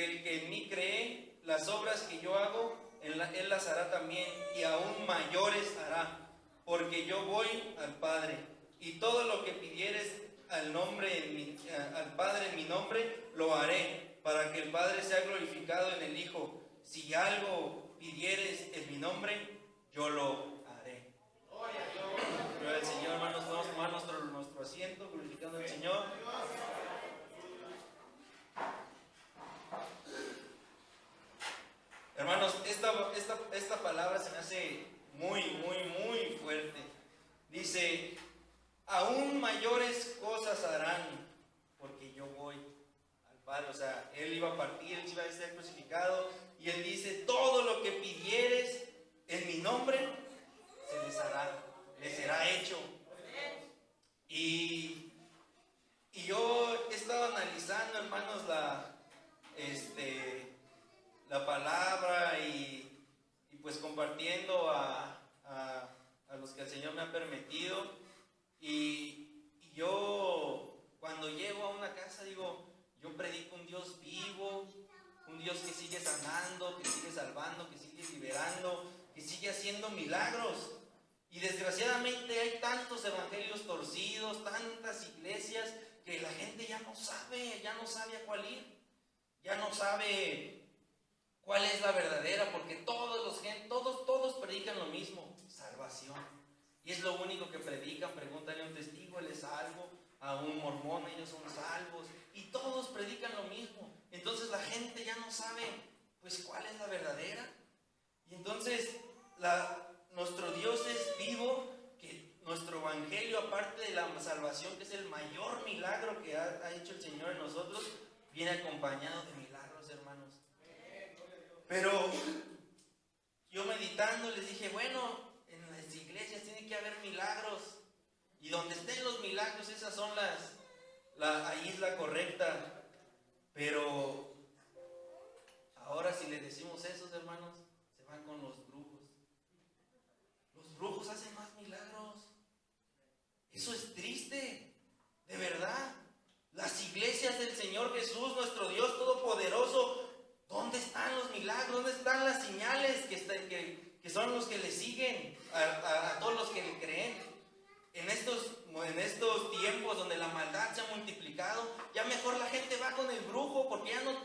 que el que en mí cree, las obras que yo hago, él las hará también, y aún mayores hará, porque yo voy al Padre. Y todo lo que pidieres al Padre en mi nombre, lo haré, para que el Padre sea glorificado en el Hijo. Si algo pidieres en mi nombre, yo lo haré. Gloria al Señor, hermanos. Vamos a tomar nuestro asiento, glorificando al Señor. Hermanos, esta palabra se me hace muy, muy, muy fuerte. Dice, aún mayores cosas harán, porque yo voy al Padre. O sea, Él iba a partir, Él iba a ser crucificado, y Él dice, todo lo que pidieres en mi nombre, se les hará, les será hecho. Y yo he estado analizando, hermanos, la palabra y pues compartiendo a los que el Señor me ha permitido. Y yo cuando llego a una casa digo, yo predico un Dios vivo, un Dios que sigue sanando, que sigue salvando, que sigue liberando, que sigue haciendo milagros. Y desgraciadamente hay tantos evangelios torcidos, tantas iglesias, que la gente ya no sabe a cuál ir, ya no sabe cuál es la verdadera, porque todos predican lo mismo, salvación. Y es lo único que predican. Pregúntale a un testigo, él es salvo, a un mormón, ellos son salvos, y todos predican lo mismo. Entonces la gente ya no sabe pues cuál es la verdadera. Y entonces nuestro Dios es vivo, que nuestro evangelio, aparte de la salvación, que es el mayor milagro que ha hecho el Señor en nosotros, viene acompañado de milagros, hermanos. Pero yo meditando les dije, bueno, en las iglesias tiene que haber milagros, y donde estén los milagros, esas son ahí es la correcta. Pero ahora si le decimos esos, hermanos, se van con los brujos. Los brujos hacen más milagros. Eso es triste, de verdad. Las iglesias del Señor Jesús, nuestro Dios Todopoderoso, ¿dónde están los milagros? ¿Dónde están las señales que son los que le siguen a todos los que le creen? En estos tiempos donde la maldad se ha multiplicado, ya mejor la gente va con el brujo, porque ya no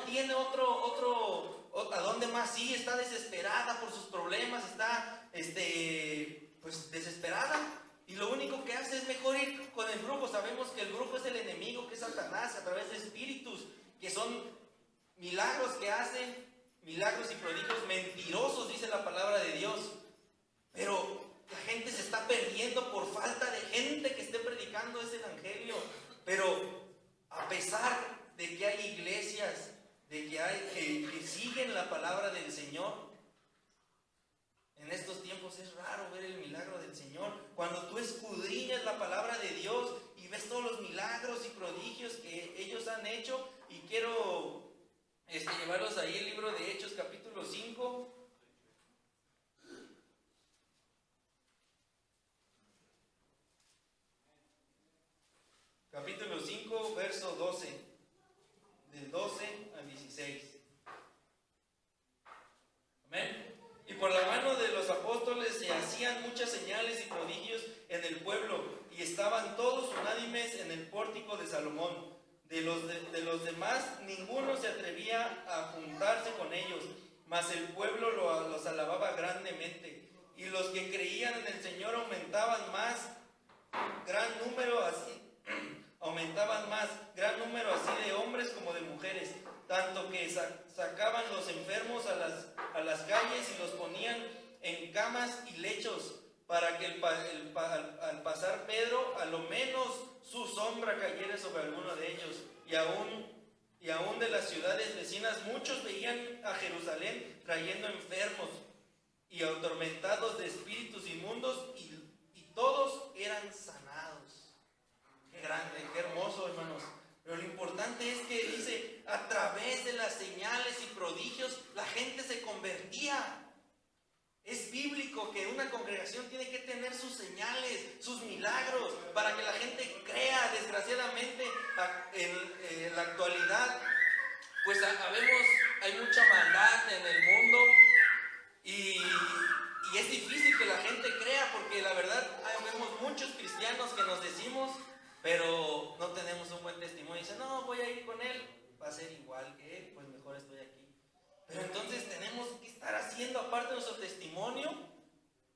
tiene otro a dónde más ir. Está desesperada por sus problemas, está pues desesperada, y lo único que hace es mejor ir con el brujo. Sabemos que el brujo es el enemigo, que es Satanás, a través de espíritus, que son milagros que hacen, milagros y prodigios mentirosos, dice la palabra de Dios. Pero la gente se está perdiendo por falta de gente que esté predicando ese evangelio. Pero a pesar de que hay iglesias, de que hay que siguen la palabra del Señor, en estos tiempos es raro ver el milagro del Señor. Cuando tú escudriñas la palabra de Dios y ves todos los milagros y prodigios que ellos han hecho, y quiero llevarlos ahí, el libro de Hechos, capítulo 5. Capítulo 5, verso 12, del 12 al 16. Amén. Y por la mano de los apóstoles se hacían muchas señales y prodigios en el pueblo, y estaban todos unánimes en el pórtico de Salomón. De los demás ninguno se atrevía a juntarse con ellos, mas el pueblo los alababa grandemente. Y los que creían en el Señor aumentaban más, gran número así de hombres como de mujeres, tanto que sacaban los enfermos a las calles y los ponían en camas y lechos, para que al pasar Pedro, a lo menos su sombra cayera sobre alguno de ellos. Y aún de las ciudades vecinas muchos veían a Jerusalén trayendo enfermos y atormentados de espíritus inmundos, y todos eran sanados. Qué grande, qué hermoso, hermanos. Pero lo importante es que dice, a través de las señales y prodigios, la gente se convertía. Es bíblico que una congregación tiene que tener sus señales, sus milagros, para que la gente crea. Desgraciadamente, en la actualidad, pues hay mucha maldad en el mundo y es difícil que la gente crea, porque la verdad vemos muchos cristianos que nos decimos, pero no tenemos un buen testimonio. Dicen, no, voy a ir con él, va a ser igual que él, pues mejor estoy aquí. Pero entonces tenemos que estar haciendo, aparte de nuestro testimonio,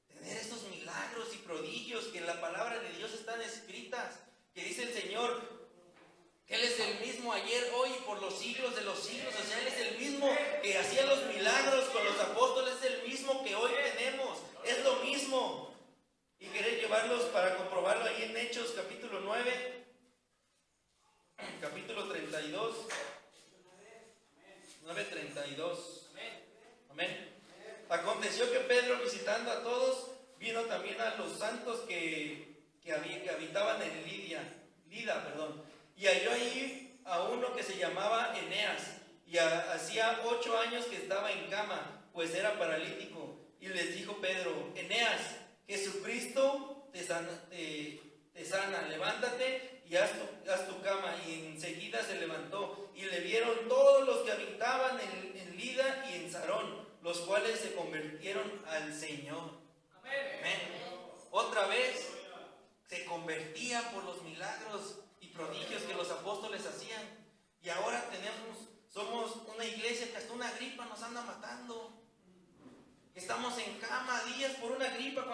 tener esos milagros y prodigios que en la palabra de Dios están escritas, que dice el Señor que Él es el mismo ayer, hoy y por los siglos de los siglos. O sea, Él es el mismo que hacía los milagros con los apóstoles, es el mismo que hoy tenemos, es lo mismo. Y querer llevarlos para comprobarlo ahí en Hechos capítulo 9, capítulo 32, 9:32. Amén. Aconteció que Pedro, visitando a todos, vino también a los santos que habitaban en Lida, y halló ahí a uno que se llamaba Eneas, y hacía 8 años que estaba en cama, pues era paralítico. Y les dijo Pedro, Eneas, Jesucristo te sana, levántate y haz tu cama. Y enseguida se levantó, y le vieron todos los que habitaban en Lida y en Sarón, los cuales se convirtieron al Señor. Amén. Otra vez se convertían por los milagros y prodigios que los apóstoles hacían. Y ahora somos una iglesia que hasta una gripa nos anda matando. Estamos en cama días por una gripa,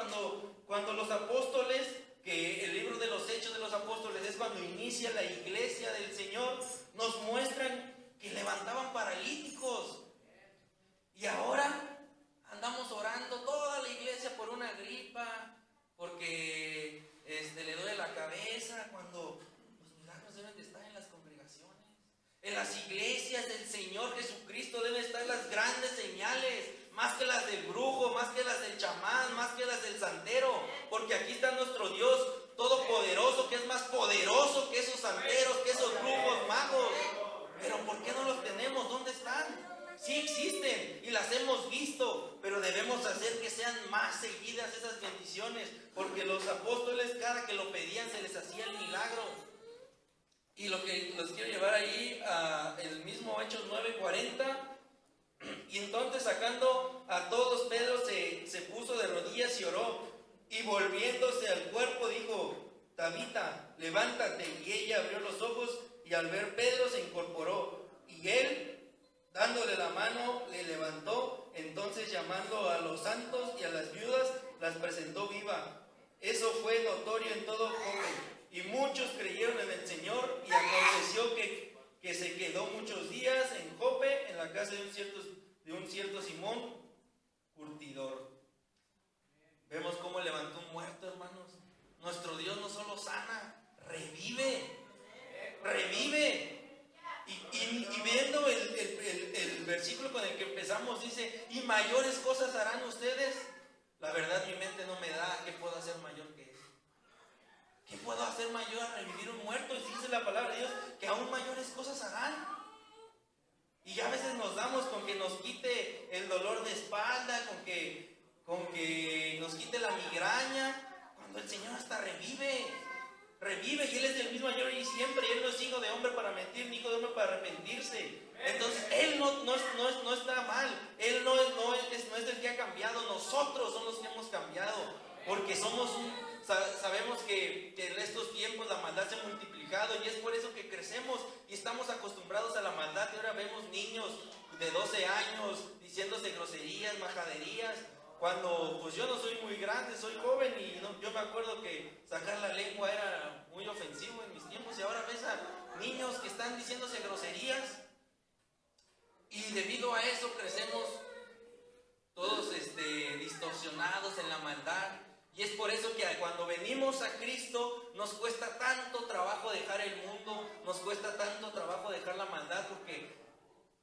cuando los apóstoles, que el libro de los Hechos de los Apóstoles es cuando inicia la iglesia del Señor, nos muestran que levantaban paralíticos. Y ahora andamos orando toda la iglesia por una gripa, porque le duele la cabeza, cuando los milagros deben de estar en las congregaciones. En las iglesias del Señor Jesucristo deben estar las grandes señales, más que las del brujo, más que las del chamán, más que las del santero, porque aquí está nuestro Dios todopoderoso, que es más poderoso que esos santeros, que esos brujos, magos. Pero ¿por qué no los tenemos? ¿Dónde están? Sí existen y las hemos visto, pero debemos hacer que sean más seguidas esas bendiciones, porque los apóstoles cada que lo pedían se les hacía el milagro. Y lo que los quiero llevar ahí a el mismo Hechos 9:40. Y entonces, sacando a todos, Pedro se puso de rodillas y oró, y volviéndose al cuerpo dijo, Tabita, levántate. Y ella abrió los ojos, y al ver Pedro se incorporó, y él, dándole la mano, le levantó. Entonces, llamando a los santos y a las viudas, las presentó viva. Eso fue notorio en todo Jope, y muchos creyeron en el Señor. Y aconteció que se quedó muchos días en Jope, en la casa de un cierto Simón, curtidor. Vemos cómo levantó un muerto, hermanos. Nuestro Dios no solo sana, revive. Y viendo el versículo con el que empezamos, dice, y mayores cosas harán ustedes. La verdad, mi mente no me da. ¿Qué puedo hacer mayor que eso? ¿Qué puedo hacer mayor a revivir un muerto? Y dice la palabra de Dios que aún mayores cosas harán. Y a veces nos damos con que nos quite el dolor de espalda, con que nos quite la migraña, cuando el Señor hasta revive, y Él es el mismo ayer y siempre, y Él no es hijo de hombre para mentir, ni hijo de hombre para arrepentirse. Entonces Él no está mal, Él no es el que ha cambiado, nosotros somos los que hemos cambiado, porque sabemos que en estos tiempos la maldad se ha multiplicado, y es por eso que crecemos y estamos acostumbrados a la maldad. Y ahora vemos niños de 12 años diciéndose groserías, majaderías, cuando pues yo no soy muy grande, soy joven, y yo me acuerdo que sacar la lengua era muy ofensivo en mis tiempos, y ahora ves a niños que están diciéndose groserías, y debido a eso crecemos todos distorsionados en la maldad. Y es por eso que cuando venimos a Cristo nos cuesta tanto trabajo dejar el mundo, nos cuesta tanto trabajo dejar la maldad, porque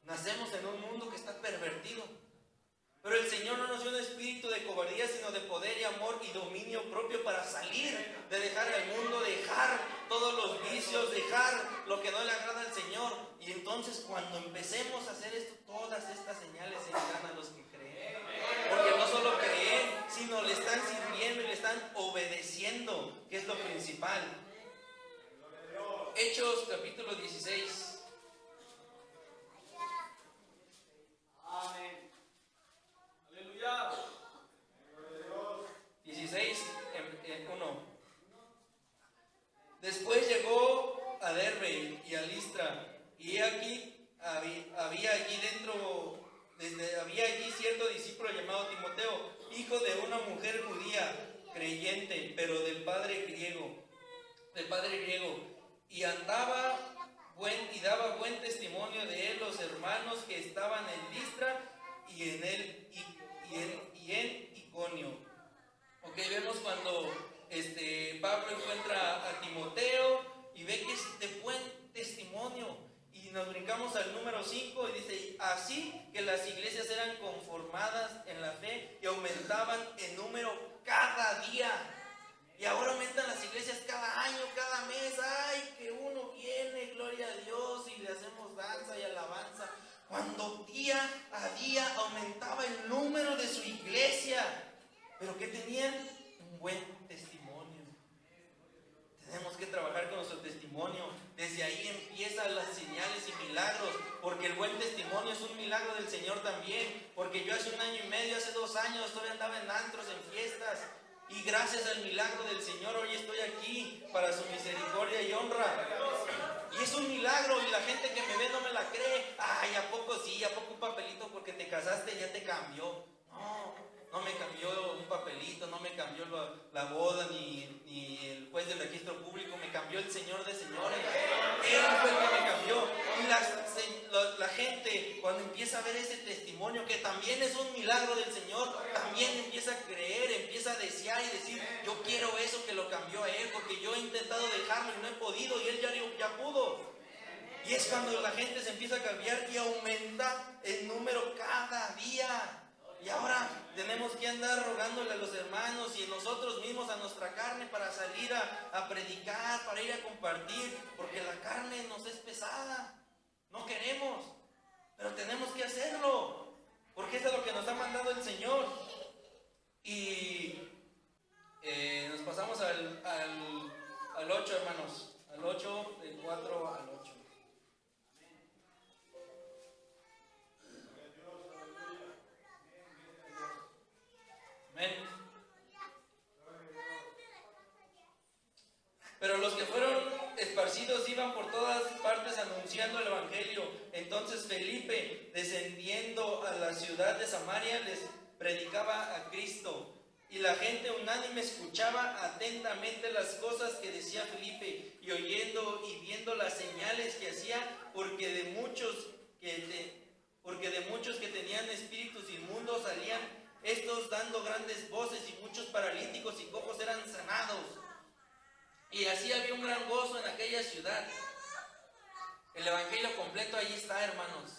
nacemos en un mundo que está pervertido. Pero el Señor no nos dio un espíritu de cobardía, sino de poder y amor y dominio propio, para salir de dejar el mundo, dejar todos los vicios, dejar lo que no le agrada al Señor. Y entonces, cuando empecemos a hacer esto, todas estas señales seguirán a los que creen. Porque no solo creen, sino le están sirviendo y le están obedeciendo, que es lo principal. Hechos capítulo 16. había allí cierto discípulo llamado Timoteo, hijo de una mujer judía, creyente, pero del padre griego, y daba buen testimonio de él los hermanos que estaban en Listra y en Iconio. Ok, vemos cuando Pablo encuentra a Timoteo y ve que es de buen testimonio. Y nos brincamos al número 5 y dice: así que las iglesias eran conformadas en la fe y aumentaban en número cada día. Y ahora aumentan las iglesias cada año, cada mes. ¡Ay, que uno viene! Gloria a Dios, y le hacemos danza y alabanza. Cuando día a día aumentaba el número de su iglesia. ¿Pero qué tenían? Un buen testimonio. Tenemos que trabajar con nuestro testimonio. Desde ahí empiezan las señales y milagros. Porque el buen testimonio es un milagro del Señor también. Porque yo hace 1 año y medio, hace 2 años, todavía andaba en antros, en fiestas. Y gracias al milagro del Señor hoy estoy aquí para su misericordia y honra. Y es un milagro, y la gente que me ve no me la cree. Ay, ¿a poco sí? ¿A poco un papelito porque te casaste ya te cambió? No me cambió un papelito, no me cambió la boda, ni el juez del registro público, me cambió el Señor de señores. Él fue el que me cambió. Y la gente, cuando empieza a ver ese testimonio, que también es un milagro del Señor, también empieza a creer, empieza a desear y decir: yo quiero eso que lo cambió a él, porque yo he intentado dejarlo y no he podido, y él ya pudo. Y es cuando la gente se empieza a cambiar y aumenta el número cada día. Y ahora tenemos que andar rogándole a los hermanos y nosotros mismos a nuestra carne para salir a predicar, para ir a compartir, porque la carne nos es pesada. No queremos, pero tenemos que hacerlo, porque eso es lo que nos ha mandado el Señor. Y nos pasamos al 8, hermanos, al 8, del 4 al 8. Amén. Pero los que fueron esparcidos iban por todas partes anunciando el evangelio. Entonces Felipe, descendiendo a la ciudad de Samaria, les predicaba a Cristo. Y la gente unánime escuchaba atentamente las cosas que decía Felipe, y oyendo y viendo las señales que hacía, porque de muchos que tenían espíritus inmundos salían estos dando grandes voces, y muchos paralíticos y cojos eran sanados. Y así había un gran gozo en aquella ciudad. El evangelio completo ahí está, hermanos.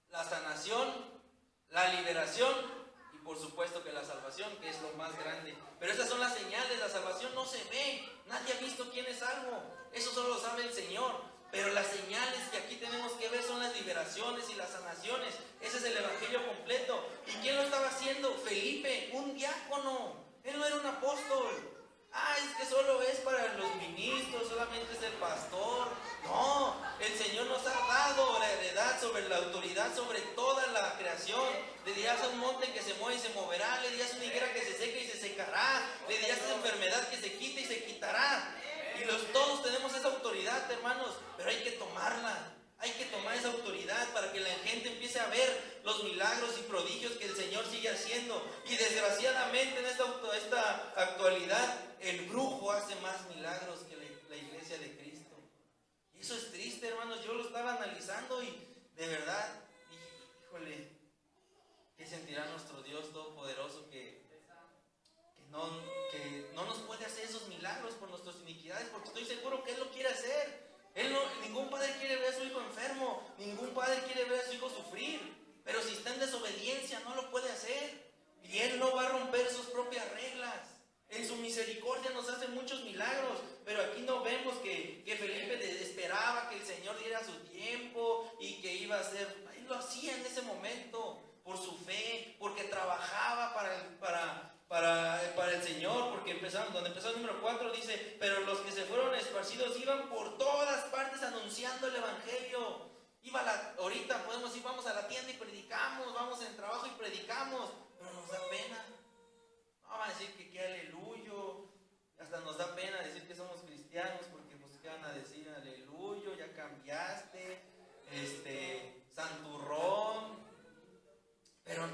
La sanación, la liberación y por supuesto que la salvación, que es lo más grande. Pero esas son las señales. La salvación no se ve. Nadie ha visto quién es salvo. Eso solo lo sabe el Señor. Pero las señales que aquí tenemos que ver son las liberaciones y las sanaciones. Ese es el evangelio completo. ¿Y quién lo estaba haciendo? Felipe, un diácono. Él no era un apóstol. Es que solo es para los ministros, solamente es el pastor. No, el Señor nos ha dado la heredad sobre la autoridad sobre toda la creación. Le dirás a un monte que se mueve y se moverá, le dirás a una higuera que se seca y se secará, le dirás a esa enfermedad que se quita y se quitará. Y todos tenemos esa autoridad, hermanos, pero hay que tomarla. Hay que tomar esa autoridad para que la gente empiece a ver los milagros y prodigios que el Señor sigue haciendo. Y desgraciadamente en esta actualidad, el brujo hace más milagros que la iglesia de Cristo. Y eso es triste, hermanos. Yo lo estaba analizando y de verdad, híjole, ¿qué sentirá nuestro Dios Todopoderoso que no nos puede hacer esos milagros por nuestras iniquidades? Porque estoy seguro que Él lo quiere hacer. Ningún padre quiere ver a su hijo enfermo, ningún padre quiere ver a su hijo sufrir, pero si está en desobediencia no lo puede hacer, y Él no va a romper sus propias reglas. En su misericordia nos hace muchos milagros, pero aquí no vemos que Felipe esperaba que el Señor diera su tiempo y que iba a hacer. Él lo hacía en ese momento por su fe, porque trabajaba para el Señor, porque donde empezó el número 4 dice: pero los que se fueron esparcidos iban por todas partes anunciando el evangelio. Ahorita podemos ir, vamos a la tienda y predicamos, vamos en trabajo y predicamos, pero nos da pena. No van a decir que qué aleluyo, hasta nos da pena decir que somos cristianos, porque pues qué van a decir, aleluyo, ya cambiaste, santurrón. Pero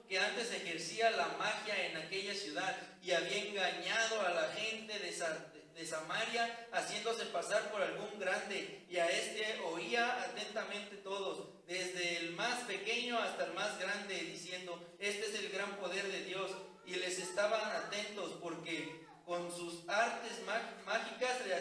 que antes ejercía la magia en aquella ciudad y había engañado a la gente de Samaria, haciéndose pasar por algún grande, y a este oía atentamente todos, desde el más pequeño hasta el más grande, diciendo: este es el gran poder de Dios. Y les estaban atentos, porque con sus artes mágicas le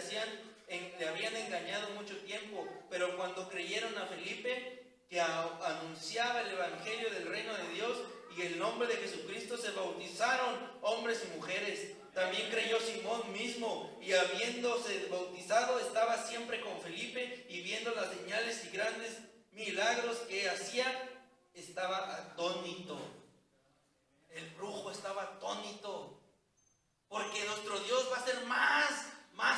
habían engañado mucho tiempo. Pero cuando creyeron a Felipe, que anunciaba el evangelio del reino de Dios y el nombre de Jesucristo, se bautizaron hombres y mujeres. También creyó Simón mismo, y habiéndose bautizado estaba siempre con Felipe, y viendo las señales y grandes milagros que hacía, estaba atónito. El brujo estaba atónito, porque nuestro Dios va a ser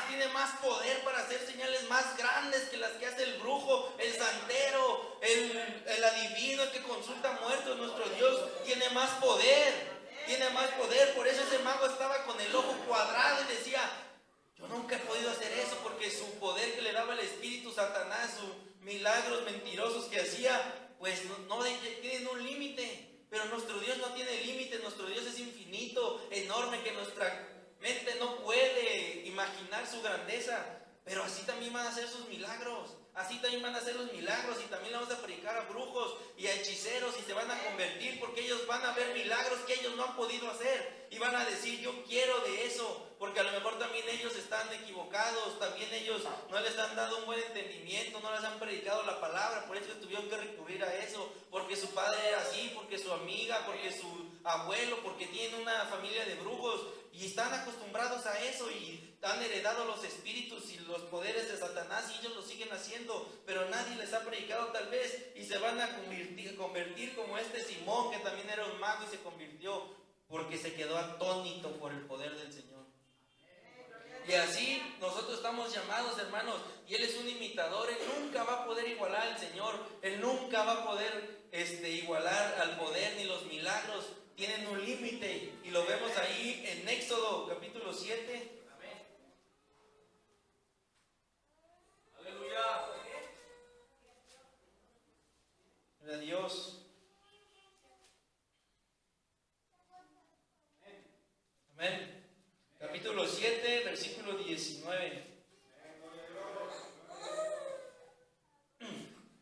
tiene más poder para hacer señales más grandes que las que hace el brujo, el santero, el adivino, el que consulta muertos. Nuestro Dios tiene más poder, por eso ese mago estaba con el ojo cuadrado y decía: yo nunca he podido hacer eso, porque su poder que le daba el espíritu Satanás, sus milagros mentirosos que hacía, pues no tienen un límite. Pero nuestro Dios no tiene límite. Nuestro Dios es infinito, enorme, que nuestra mente no puede imaginar su grandeza. Pero así también van a hacer sus milagros. Así también van a hacer los milagros, y también le vamos a predicar a brujos y a hechiceros, y se van a convertir, porque ellos van a ver milagros que ellos no han podido hacer, y van a decir: yo quiero de eso, porque a lo mejor también ellos están equivocados, también ellos no les han dado un buen entendimiento, no les han predicado la palabra, por eso tuvieron que recurrir a eso, porque su padre era así, porque su amiga, porque su abuelo, porque tienen una familia de brujos, y están acostumbrados a eso, y han heredado los espíritus y los poderes de Satanás, y ellos lo siguen haciendo, pero nadie les ha predicado tal vez, y se van a convertir como este Simón, que también era un mago y se convirtió, porque se quedó atónito por el poder del Señor. Y así nosotros estamos llamados, hermanos, y Él es un imitador. Él nunca va a poder igualar al Señor, Él nunca va a poder igualar al poder, ni los milagros tienen un límite, y lo vemos ahí en Éxodo capítulo 7. Gloria a Dios. Amén. Capítulo 7, versículo 19.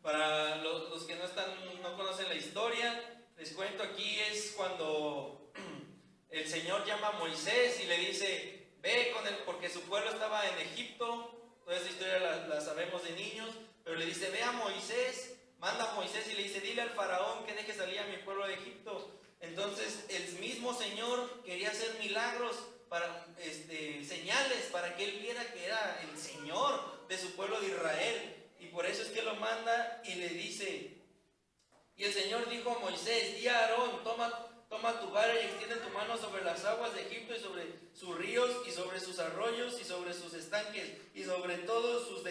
Para los que no conocen la historia, les cuento, aquí es cuando el Señor llama a Moisés y le dice: ve con él, porque su pueblo estaba en Egipto. Toda esa historia la sabemos de niños, pero le dice: ve a Moisés, manda a Moisés y le dice: dile al faraón que deje salir a mi pueblo de Egipto. Entonces el mismo Señor quería hacer milagros, señales, para que él viera que era el Señor de su pueblo de Israel, y por eso es que lo manda y le dice: y el Señor dijo a Moisés: di a Aarón, toma tu vara y extiende tu mano sobre las aguas de Egipto, y sobre sus ríos, y sobre sus arroyos, y sobre sus estanques, y sobre todos sus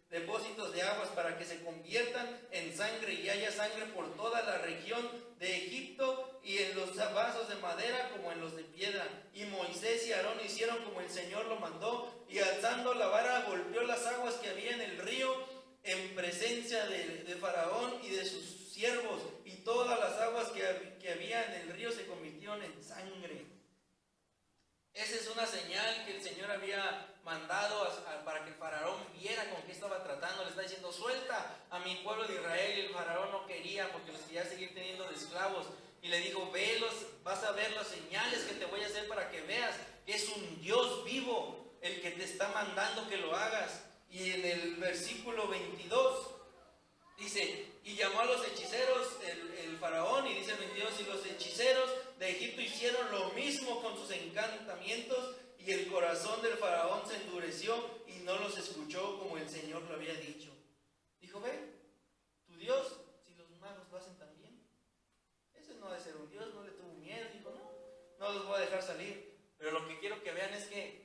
depósitos de aguas, para que se conviertan en sangre, y haya sangre por toda la región de Egipto, y en los vasos de madera como en los de piedra. Y Moisés y Aarón hicieron como el Señor lo mandó, y alzando la vara golpeó las aguas que había en el río en presencia de Faraón y de sus siervos, y todas las aguas que había en el río se convirtieron en sangre. Esa es una señal que el Señor había mandado para que el faraón viera con qué estaba tratando. Le está diciendo: suelta a mi pueblo de Israel. Y el faraón no quería, porque los quería seguir teniendo de esclavos. Y le dijo: vas a ver las señales que te voy a hacer, para que veas que es un Dios vivo el que te está mandando que lo hagas. Y en el versículo 22 dice: y llamó a los hechiceros el faraón, y dice el 22: y los hechiceros de Egipto hicieron lo mismo con sus encantamientos, y el corazón del faraón se endureció y no los escuchó como el Señor lo había dicho. Dijo: ve, tu Dios, si los magos lo hacen también. Ese no ha de ser un Dios, no le tuvo miedo. Dijo: no los voy a dejar salir. Pero lo que quiero que vean es que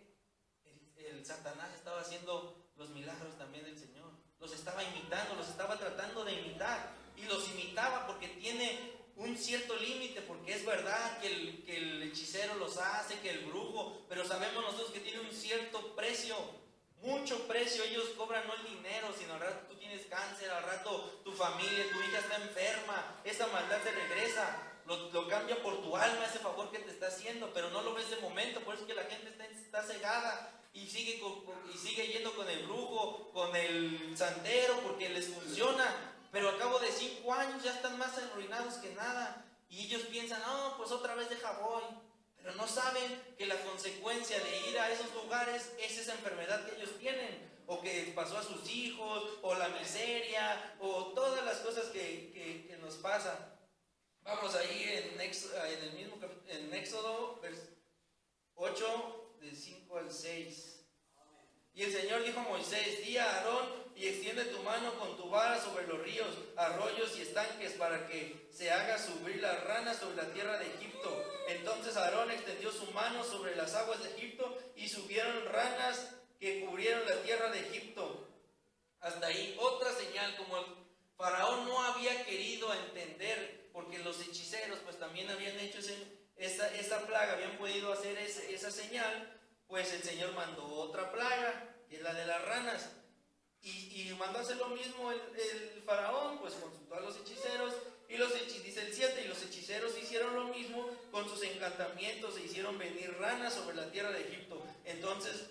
el Satanás estaba haciendo los milagros también del Señor. Los estaba imitando, los estaba tratando de imitar, y los imitaba porque tiene un cierto límite, porque es verdad que el hechicero los hace, que el brujo, pero sabemos nosotros que tiene un cierto precio, mucho precio. Ellos cobran no el dinero, sino al rato tú tienes cáncer, al rato tu familia, tu hija está enferma, esa maldad se regresa, lo cambia dejada y sigue yendo con el brujo, con el santero, porque les funciona. Pero al cabo de 5 años ya están más arruinados que nada. Y ellos piensan, pues otra vez deja voy. Pero no saben que la consecuencia de ir a esos lugares es esa enfermedad que ellos tienen, o que pasó a sus hijos, o la miseria, o todas las cosas que nos pasan. Vamos ahí en Éxodo 8, del 5 al 6. Y el Señor dijo a Moisés: di a Aarón y extiende tu mano con tu vara sobre los ríos, arroyos y estanques, para que se haga subir las ranas sobre la tierra de Egipto. Entonces Aarón extendió su mano sobre las aguas de Egipto y subieron ranas que cubrieron la tierra de Egipto. Hasta ahí. Otra señal, como el faraón no había querido entender, porque los hechiceros pues también habían hecho esa plaga, habían podido hacer esa señal, pues el Señor mandó otra plaga, que es la de las ranas. Y mandó a hacer lo mismo el faraón, pues consultó a los hechiceros, y dice el 7, y los hechiceros hicieron lo mismo con sus encantamientos, e hicieron venir ranas sobre la tierra de Egipto. Entonces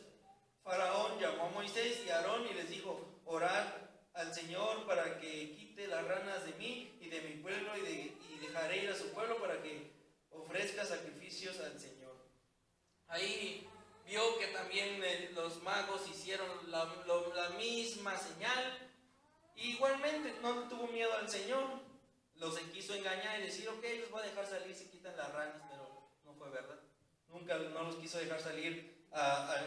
Faraón llamó a Moisés y a Aarón y les dijo: orad al Señor para que quite las ranas de mí y de mi pueblo, y dejaré ir a su pueblo para que ofrezca sacrificios al Señor. Ahí vio que también los magos hicieron la misma señal. Igualmente no tuvo miedo al Señor. Los quiso engañar y decir: ok, los voy a dejar salir si quitan las ranas, pero no fue verdad. Nunca no los quiso dejar salir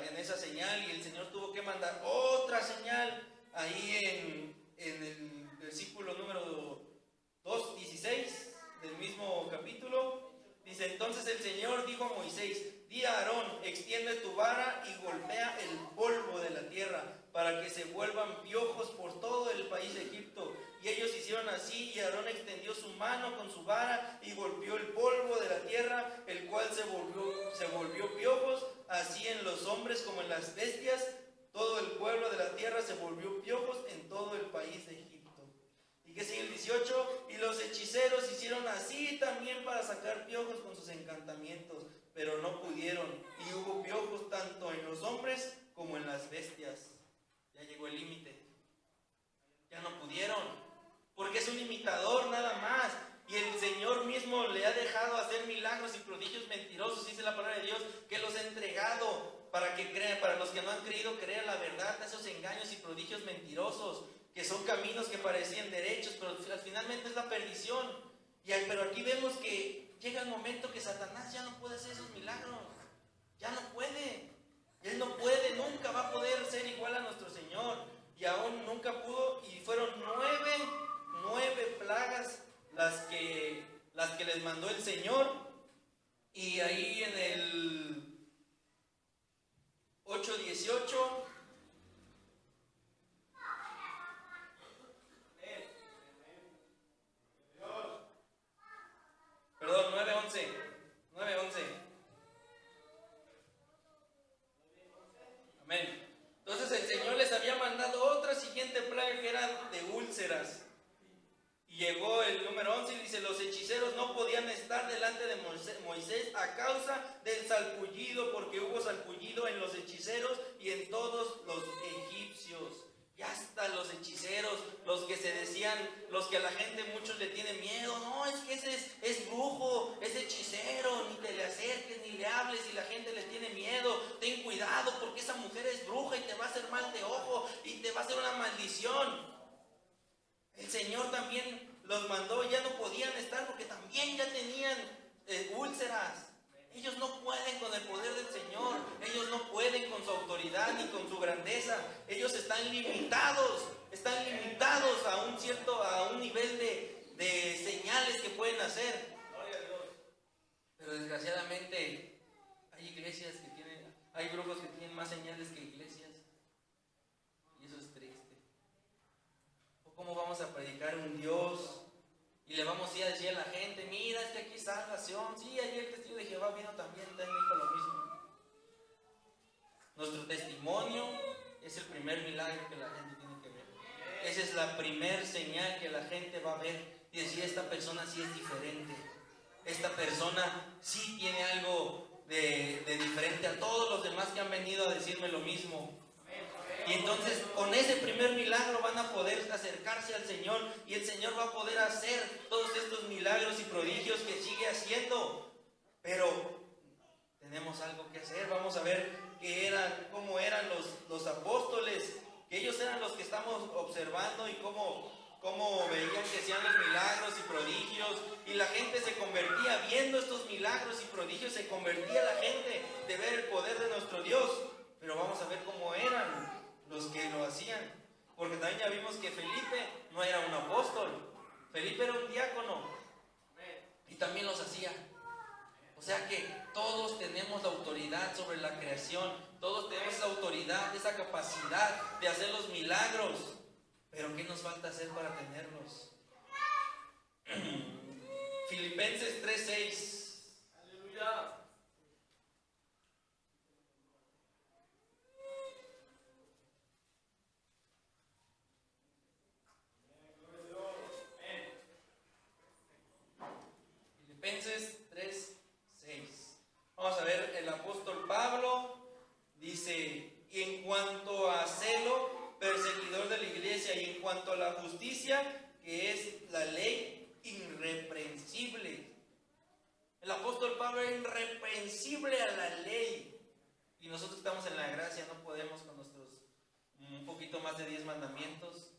en esa señal, y el Señor tuvo que mandar otra señal. Ahí en el versículo número 2:16 del mismo capítulo, dice: entonces el Señor dijo a Moisés: di a Aarón, extiende tu vara y golpea el polvo de la tierra, para que se vuelvan piojos por todo el país de Egipto. Y ellos hicieron así, y Aarón extendió su mano con su vara y golpeó el polvo de la tierra, el cual se volvió piojos, así en los hombres como en las bestias. Todo el pueblo de la tierra se volvió piojos en todo el país de Egipto. Y que sigue el 18, y los hechiceros hicieron así también para sacar piojos con sus encantamientos, pero no pudieron, y hubo piojos tanto en los hombres como en las bestias. Ya llegó el límite. Ya no pudieron, porque es un imitador nada más. Y el Señor mismo le ha dejado hacer milagros y prodigios mentirosos, dice la palabra de Dios, que los ha entregado para que crean, para los que no han querido creer la verdad, esos engaños y prodigios mentirosos, que son caminos que parecían derechos, pero finalmente es la perdición. Pero aquí vemos que llega el momento que Satanás ya no puede hacer esos milagros. Ya no puede. Él no puede, nunca va a poder ser igual a nuestro Señor. Y aún nunca pudo, y fueron nueve plagas las que les mandó el Señor. Y ahí en el 8:18, perdón, 9:11. Amén. Entonces el Señor les había mandado otra siguiente plaga, que era de úlceras. Y llegó el número 11 y dice: los hechiceros no podían estar delante de Moisés a causa del salpullido, porque hubo salpullido en los hechiceros y en todos los egipcios. Y hasta los hechiceros, los que se decían, los que a la gente muchos le tienen miedo: no, es que ese es brujo, es hechicero, ni te le acerques ni le hables, y la gente le tiene miedo. Ten cuidado, porque esa mujer es bruja y te va a hacer mal de ojo y te va a hacer una maldición. El Señor también los mandó, ya no podían estar porque también ya tenían úlceras. Ellos no pueden con el poder del Señor, ellos no pueden con su autoridad ni con su grandeza. Ellos están limitados a un nivel de señales que pueden hacer. Pero desgraciadamente hay iglesias hay brujos que tienen más señales que iglesias, y eso es triste. ¿Cómo vamos a predicar un Dios y le vamos a ir a decir a la gente: mira, es que aquí está salvación? Sí, ayer el testigo de Jehová vino también dijo lo mismo. Nuestro testimonio es el primer milagro que la gente tiene que ver. Esa es la primer señal que la gente va a ver y decir: esta persona sí es diferente, esta persona sí tiene algo de diferente a todos los demás que han venido a decirme lo mismo. Y entonces con ese primer milagro van a poder acercarse al Señor y el Señor va a poder hacer todos estos milagros y prodigios que sigue haciendo. Pero tenemos algo que hacer. Vamos a ver cómo eran los apóstoles, que ellos eran los que estamos observando y cómo veían que hacían los milagros y prodigios, y la gente se convertía viendo estos milagros y prodigios, se convertía la gente de ver el poder de nuestro Dios. Pero vamos a ver cómo eran los que lo hacían, porque también ya vimos que Felipe no era un apóstol, Felipe era un diácono y también los hacía. O sea que todos tenemos la autoridad sobre la creación, todos tenemos esa autoridad, esa capacidad de hacer los milagros. Pero ¿qué nos falta hacer para tenerlos? Filipenses 3:6. Aleluya. Filipenses 3:6. Vamos a ver, el apóstol Pablo dice: y en cuanto a celo, perseguidor de la iglesia, y en cuanto a la justicia, que es la ley, irreprensible. El apóstol Pablo era irreprensible a la ley. Y nosotros estamos en la gracia, no podemos con nuestros un poquito más de 10 mandamientos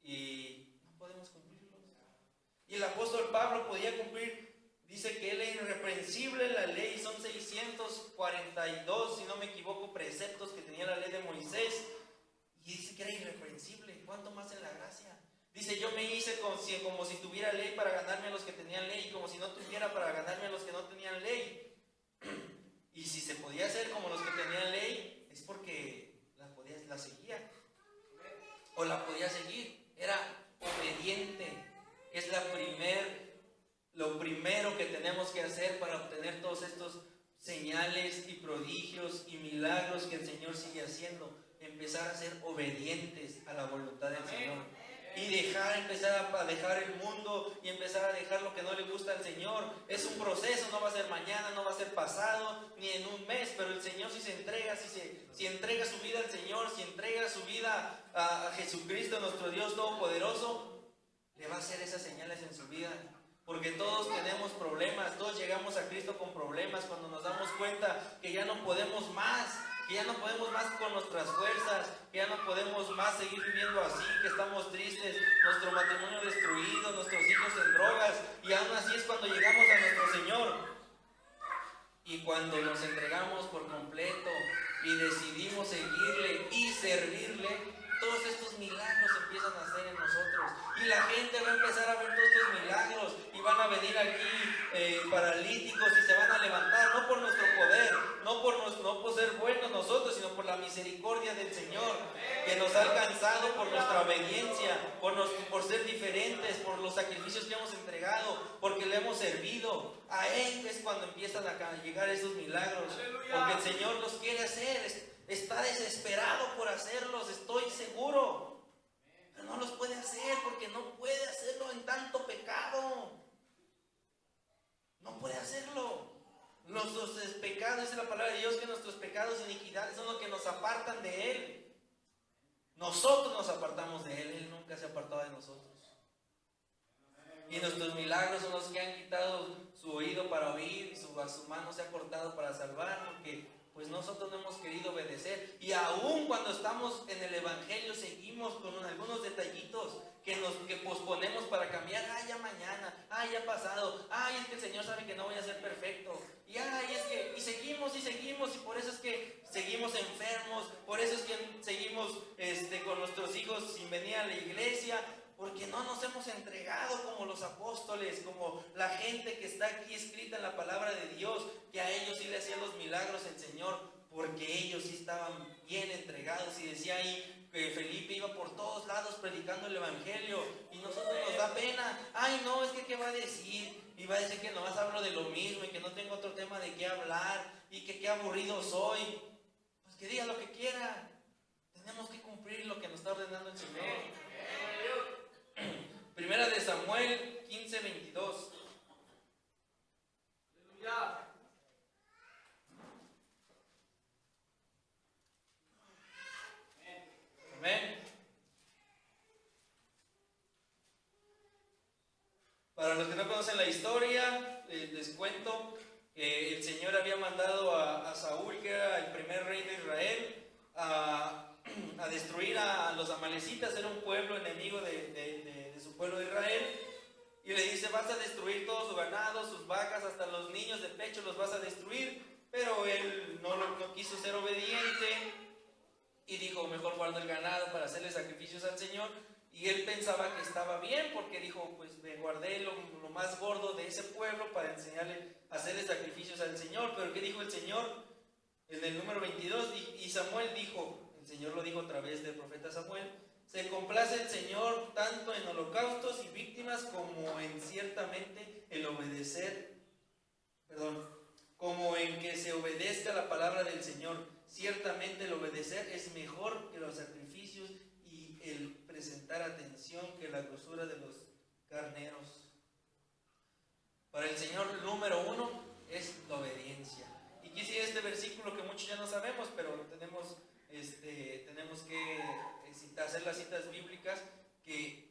y no podemos cumplirlos. Y el apóstol Pablo podía cumplir. Dice que él es irreprensible en la ley. Son 642, si no me equivoco, preceptos que tenía la ley de Moisés. Y dice que era irreprensible. ¿Cuánto más en la gracia? Dice: yo me hice como si tuviera ley para ganarme a los que tenían ley, y como si no tuviera para ganarme a los que no tenían ley. Y si se podía hacer como los que tenían ley, es porque la seguía. O la podía seguir. Era obediente. Es lo primero que tenemos que hacer para obtener todos estos señales y prodigios y milagros que el Señor sigue haciendo. Empezar a ser obedientes a la voluntad del Señor. Y empezar a dejar el mundo y empezar a dejar lo que no le gusta al Señor. Es un proceso, no va a ser mañana, no va a ser pasado, ni en un mes, pero el Señor si se entrega, si entrega su vida al Señor, si entrega su vida a Jesucristo, nuestro Dios Todopoderoso, le va a hacer esas señales en su vida. Porque todos tenemos problemas, todos llegamos a Cristo con problemas cuando nos damos cuenta que ya no podemos más, con nuestras fuerzas, que ya no podemos más seguir viviendo así, que estamos tristes, nuestro matrimonio destruido, nuestros hijos en drogas, y aún así es cuando llegamos a nuestro Señor. Y cuando nos entregamos por completo y decidimos seguirle y servirle, todos estos milagros empiezan a hacer en nosotros. Y la gente va a empezar a ver todos estos milagros. Y van a venir aquí paralíticos y se van a levantar. No por nuestro poder, no por ser buenos nosotros, sino por la misericordia del Señor, que nos ha alcanzado por nuestra obediencia, por ser diferentes, por los sacrificios que hemos entregado, porque le hemos servido. A Él es cuando empiezan a llegar esos milagros. Porque el Señor los quiere hacer. Está desesperado por hacerlos, estoy seguro. Pero no los puede hacer porque no puede hacerlo en tanto pecado. No puede hacerlo. Nuestros pecados, dice la palabra de Dios, que nuestros pecados e iniquidades son los que nos apartan de Él. Nosotros nos apartamos de Él, Él nunca se ha apartado de nosotros. Y nuestros milagros son los que han quitado su oído para oír y su mano se ha cortado para salvar, porque pues nosotros no hemos querido obedecer. Y aún cuando estamos en el Evangelio seguimos con algunos detallitos que posponemos para cambiar. Ya mañana, ya pasado, es que el Señor sabe que no voy a ser perfecto. Y seguimos, y por eso es que seguimos enfermos, por eso es que seguimos con nuestros hijos sin venir a la iglesia. Porque no nos hemos entregado como los apóstoles, como la gente que está aquí escrita en la palabra de Dios, que a ellos sí le hacían los milagros el Señor, porque ellos sí estaban bien entregados. Y decía ahí que Felipe iba por todos lados predicando el Evangelio, y nosotros nos da pena. No, es que ¿qué va a decir? Y va a decir que nomás hablo de lo mismo y que no tengo otro tema de qué hablar y que qué aburrido soy. Pues que diga lo que quiera. Tenemos que cumplir lo que nos está ordenando el Señor. Primera de Samuel 15:22. seguimos en la historia, les cuento que el Señor había mandado a Saúl, que era el primer rey de Israel, a destruir a los amalecitas. Era un pueblo enemigo de su pueblo de Israel, y le dice: vas a destruir todo su ganado, sus vacas, hasta los niños de pecho los vas a destruir. Pero él no quiso ser obediente y dijo: mejor guardo el ganado para hacerle sacrificios al Señor. Y él pensaba que estaba bien, porque dijo: pues me guardé lo más gordo de ese pueblo para enseñarle a hacerle sacrificios al Señor. Pero ¿qué dijo el Señor? En el número 22, y Samuel dijo, el Señor lo dijo a través del profeta Samuel: se complace el Señor tanto en holocaustos y víctimas como en ciertamente el obedecer, como en que se obedezca la palabra del Señor. Ciertamente el obedecer es mejor que los sacrificios, y el presentar atención que la grosura de los carneros. Para el Señor, el número uno es la obediencia. Y quisiera este versículo que muchos ya no sabemos, pero tenemos que hacer las citas bíblicas, que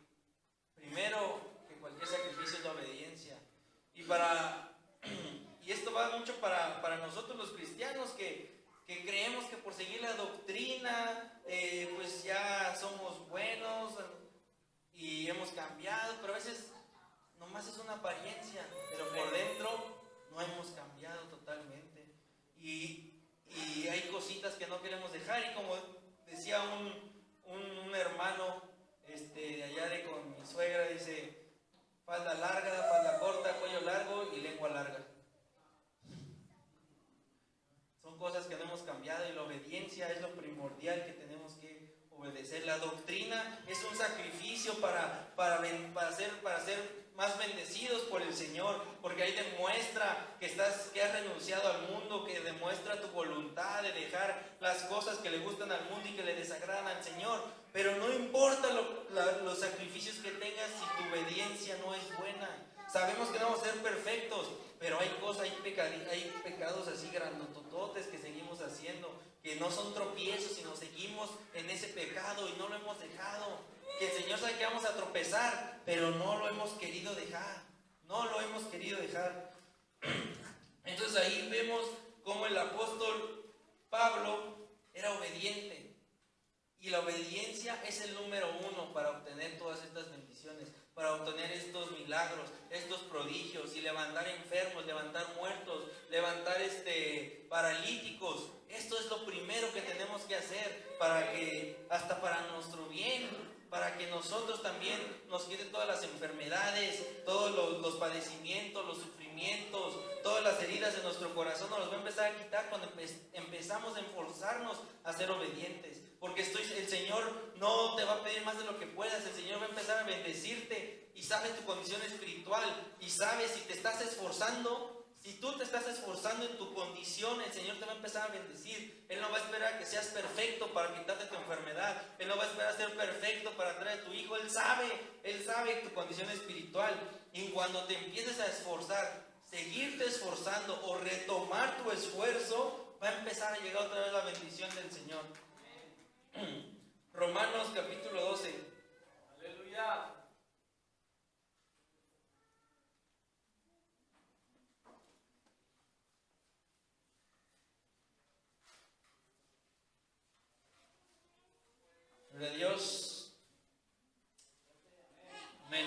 primero que cualquier sacrificio es la obediencia. Y esto va mucho para nosotros los cristianos, que creemos que por seguir la doctrina pues ya somos buenos y hemos cambiado, pero a veces nomás es una apariencia, pero por dentro no hemos cambiado totalmente. Y hay cositas que no queremos dejar, y como decía un hermano de allá con mi suegra, dice: falda larga, falda corta, cuello largo y lengua larga. Son cosas que no hemos cambiado, y la obediencia es lo primordial que tenemos que obedecer. La doctrina es un sacrificio para ser más bendecidos por el Señor, porque ahí demuestra que has renunciado al mundo, que demuestra tu voluntad de dejar las cosas que le gustan al mundo y que le desagradan al Señor. Pero no importa los sacrificios que tengas si tu obediencia no es buena. Sabemos que no vamos a ser perfectos, pero hay pecados así grandotototes que seguimos haciendo, que no son tropiezos, sino seguimos en ese pecado y no lo hemos dejado. Que el Señor sabe que vamos a tropezar, pero no lo hemos querido dejar. No lo hemos querido dejar. Entonces ahí vemos cómo el apóstol Pablo era obediente. Y la obediencia es el número uno para obtener todas estas bendiciones, para obtener estos milagros, estos prodigios, y levantar enfermos, levantar muertos, levantar paralíticos. Esto es lo primero que tenemos que hacer, hasta para nuestro bien, para que nosotros también nos quiten todas las enfermedades, todos los padecimientos, los sufrimientos, todas las heridas de nuestro corazón. Nos los va a empezar a quitar cuando empezamos a esforzarnos a ser obedientes. Porque el Señor no te va a pedir más de lo que puedas. El Señor va a empezar a bendecirte, y sabe tu condición espiritual, y sabe si te estás esforzando. Si tú te estás esforzando en tu condición, el Señor te va a empezar a bendecir. Él no va a esperar a que seas perfecto para quitarte tu enfermedad. Él no va a esperar a ser perfecto para traer a tu hijo. Él sabe tu condición espiritual. Y cuando te empieces a esforzar, seguirte esforzando o retomar tu esfuerzo, va a empezar a llegar otra vez la bendición del Señor. Romanos capítulo 12. Aleluya. Gloria a Dios. Amén.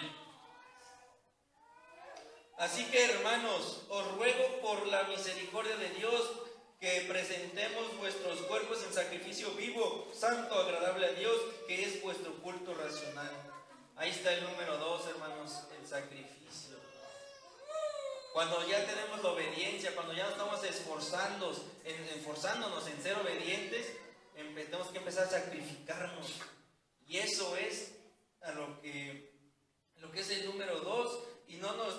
Así que, hermanos, os ruego por la misericordia de Dios que presentemos vuestros cuerpos en sacrificio vivo, santo, agradable a Dios, que es vuestro culto racional. Ahí está el número 2, hermanos, el sacrificio. Cuando ya tenemos la obediencia, cuando ya estamos esforzándonos en ser obedientes, tenemos que empezar a sacrificarnos. Y eso es lo que es el número 2. Y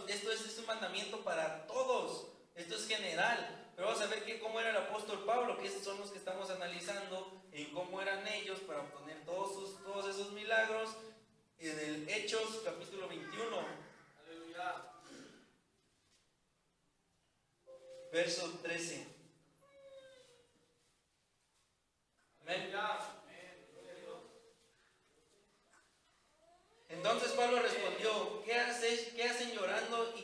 esto es un mandamiento para todos. Esto es general. Pero vamos a ver cómo era el apóstol Pablo, que estos son los que estamos analizando, en cómo eran ellos para obtener todos esos milagros. En el Hechos capítulo 21. Aleluya. Verso 13. Amén. Entonces Pablo respondió: ¿Qué hacen llorando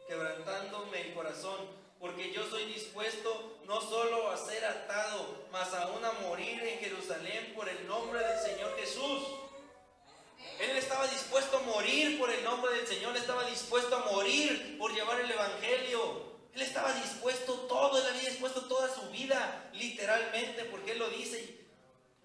quebrantándome el corazón, porque yo soy dispuesto no solo a ser atado, mas aún a morir en Jerusalén por el nombre del Señor Jesús. Él estaba dispuesto a morir por el nombre del Señor, estaba dispuesto a morir por llevar el Evangelio. Él estaba dispuesto todo, él había dispuesto toda su vida, literalmente, porque él lo dice.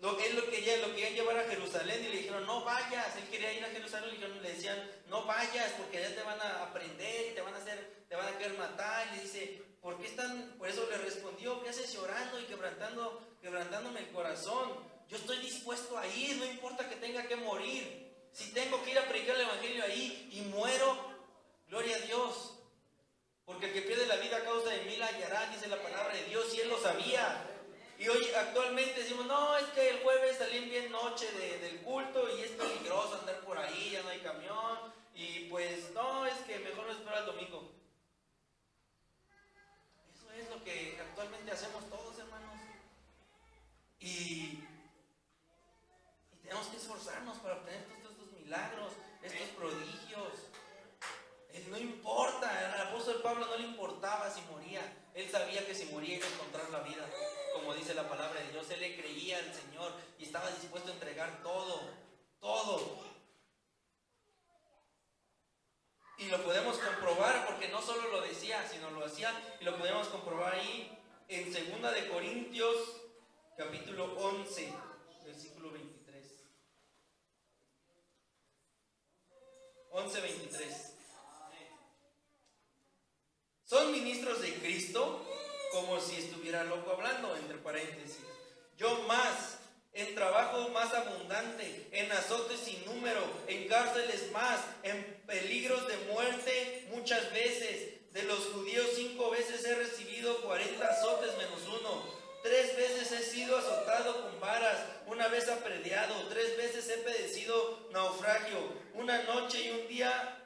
Él lo quería llevar a Jerusalén y le dijeron, no vayas. Él quería ir a Jerusalén y le decían, no vayas porque allá te van a aprender y te van a querer matar. Y le dice, ¿por qué están? Por eso le respondió, ¿qué haces llorando y quebrantándome el corazón? Yo estoy dispuesto a ir, no importa que tenga que morir. Si tengo que ir a predicar el Evangelio ahí y muero, gloria a Dios. Porque el que pierde la vida a causa de mí la hallará, dice la palabra de Dios, y él lo sabía. Y hoy actualmente decimos, no, es que el jueves salí bien noche del culto y es peligroso andar por ahí, ya no hay camión. Y pues no, es que mejor no espero al domingo. Eso es lo que actualmente hacemos todos, hermanos. Y tenemos que esforzarnos para obtener todos estos milagros, estos prodigios. No importa, al apóstol Pablo no le importaba si moría. Él sabía que si moría iba a encontrar la vida. Como dice la palabra de Dios, él le creía al Señor y estaba dispuesto a entregar todo. Y lo podemos comprobar porque no solo lo decía, sino lo hacía. Y lo podemos comprobar ahí en 2 de Corintios, capítulo 11, versículo 23. 11:23. Son ministros de Cristo, como si estuviera loco hablando, entre paréntesis. Yo más, en trabajo más abundante, en azotes sin número, en cárceles más, en peligros de muerte muchas veces. De los judíos 5 veces he recibido 40 azotes menos 1. 3 veces he sido azotado con varas, 1 vez apedreado, 3 veces he padecido naufragio. Una noche y un día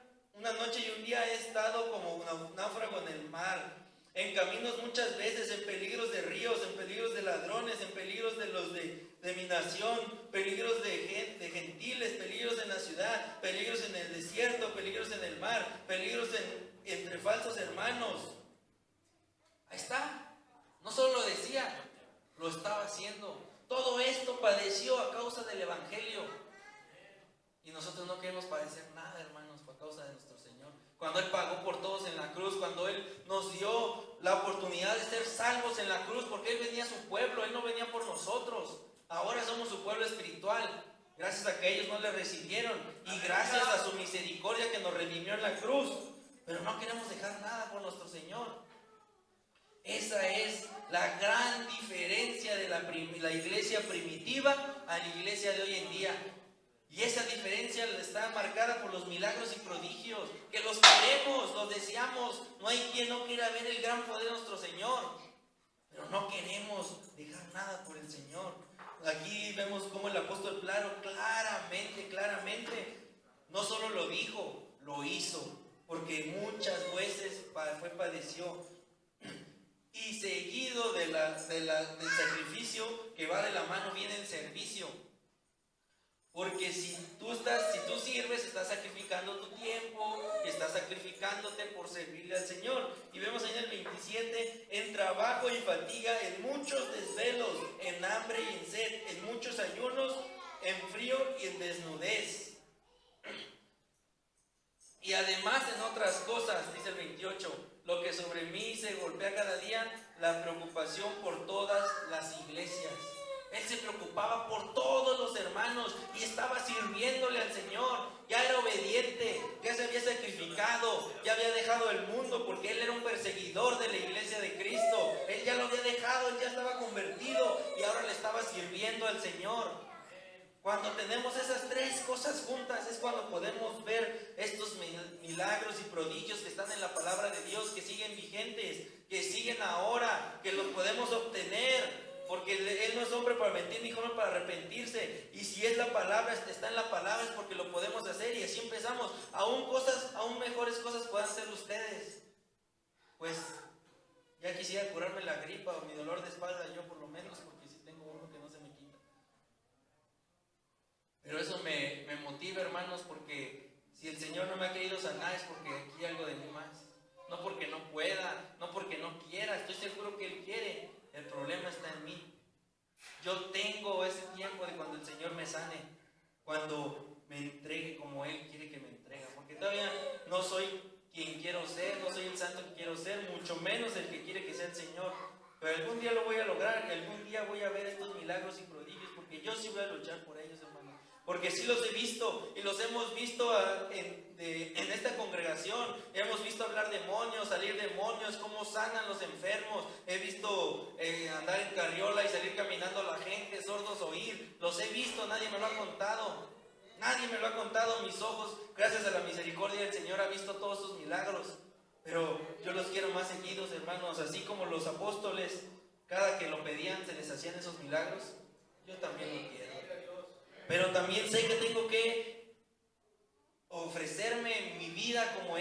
he estado como náufrago en el mar, en caminos muchas veces, en peligros de ríos, en peligros de ladrones, en peligros de los de mi nación, peligros de gentiles, peligros en la ciudad, peligros en el desierto, peligros en el mar, peligros entre falsos hermanos. Ahí está. No solo lo decía, lo estaba haciendo. Todo esto padeció a causa del Evangelio. Y nosotros no queremos padecer nada, hermanos, por causa de nuestro Señor. Cuando Él pagó por todos en la cruz, cuando Él nos dio la oportunidad de ser salvos en la cruz, porque Él venía a su pueblo, Él no venía por nosotros. Ahora somos su pueblo espiritual, gracias a que ellos no le recibieron y gracias a su misericordia que nos redimió en la cruz. Pero no queremos dejar nada por nuestro Señor. Esa es la gran diferencia de la iglesia primitiva a la iglesia de hoy en día. Y esa diferencia está marcada por los milagros y prodigios, que los queremos, los deseamos. No hay quien no quiera ver el gran poder de nuestro Señor, pero no queremos dejar nada por el Señor. Aquí vemos cómo el apóstol claramente, no solo lo dijo, lo hizo, porque muchas veces padeció. Y seguido del sacrificio que va de la mano viene el servicio. Porque si tú sirves, estás sacrificando tu tiempo, estás sacrificándote por servirle al Señor. Y vemos ahí en el 27, en trabajo y fatiga, en muchos desvelos, en hambre y en sed, en muchos ayunos, en frío y en desnudez. Y además en otras cosas, dice el 28, lo que sobre mí se golpea cada día, la preocupación por todas las iglesias. Él se preocupaba por todos los hermanos y estaba sirviéndole al Señor. Ya era obediente, ya se había sacrificado, ya había dejado el mundo porque él era un perseguidor de la iglesia de Cristo. Él ya lo había dejado, él ya estaba convertido y ahora le estaba sirviendo al Señor. Cuando tenemos esas 3 cosas juntas es cuando podemos ver estos milagros y prodigios que están en la palabra de Dios, que siguen vigentes, que siguen ahora, que los podemos obtener. Porque Él no es hombre para mentir ni hombre para arrepentirse. Y si es la palabra, está en la palabra, es porque lo podemos hacer. Y así empezamos. Aún mejores cosas puedan ser ustedes. Pues ya quisiera curarme la gripa o mi dolor de espalda, yo por lo menos, porque sí tengo uno que no se me quita. Pero eso me motiva, hermanos, porque si el Señor no me ha querido sanar es porque aquí hay algo de mí más. No quien quiero ser, no soy el santo que quiero ser, mucho menos el que quiere que sea el Señor. Pero algún día lo voy a lograr, y algún día voy a ver estos milagros y prodigios, porque yo sí voy a luchar por ellos, hermano. Porque sí los he visto, y los hemos visto en esta congregación. Hemos visto hablar demonios, salir demonios, cómo sanan los enfermos. He visto andar en carriola y salir caminando la gente, sordos oír. Los he visto, nadie me lo ha contado. Nadie me lo ha contado, mis ojos, gracias a la misericordia del Señor, ha visto todos sus milagros. Pero yo los quiero más seguidos, hermanos, así como los apóstoles, cada que lo pedían se les hacían esos milagros. Yo también lo quiero. Pero también sé que tengo que ofrecerme mi vida como